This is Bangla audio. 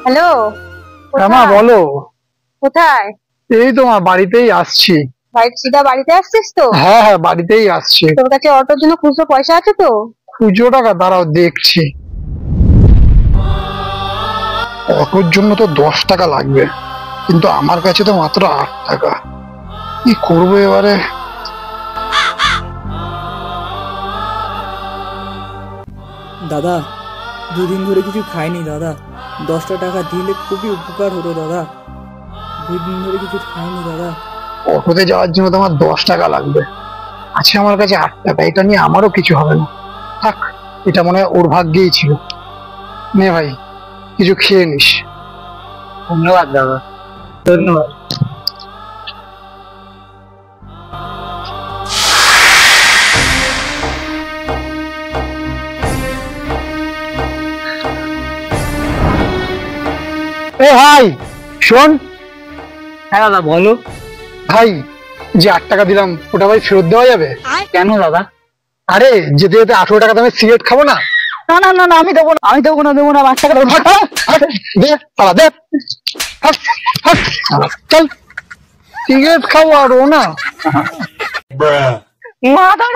হ্যালো। হ্যাঁ মা বলো। কোথায়? এই তোমার বাড়িতেই আসছি। সিধা বাড়িতে আসছিস তো? হ্যাঁ হ্যাঁ বাড়িতেই আসছি। তোর কাছে অটোর জন্য খুচরো পয়সা আছে তো? খুচরো টাকা দাঁড়াও দেখছি। অটোর জন্য তো 10 টাকা লাগবে, কিন্তু আমার কাছে তো মাত্র 8 টাকা। কি করবো এবারে? দাদা, দুদিন ধরে কিছু খাইনি দাদা, 10টা টাকা দিলে খুবই উপকার হতো দাদা। দুদিন ধরে কিছু খাইনি দাদা। অটোতে যাওয়ার জন্য তো আমার 10 টাকা লাগবে, আছে আমার কাছে 8 টাকা। এটা নিয়ে আমারও কিছু হবে না, থাক। এটা মনে হয় ওর ভাগ্যেই ছিল। নে ভাই, কিছু খেয়ে নিস। ধন্যবাদ দাদা, ধন্যবাদ। এ ভাই শোন। হ্যাঁ দাদা বলো। ভাই, যে 8 টাকা দিলাম ওটা ভাই ফেরত দেওয়া যাবে? কেন দাদা? আরে যেতে যেতে 18 টাকা দামে সিগারেট খাবো না? না না না না, আমি দেবো না, আমি দেবো না, দেবো না, 5 টাকা দেবো না। দে পালা দে। হাট, হাট, চল সিগারেট খাবো আর ও না। মাদার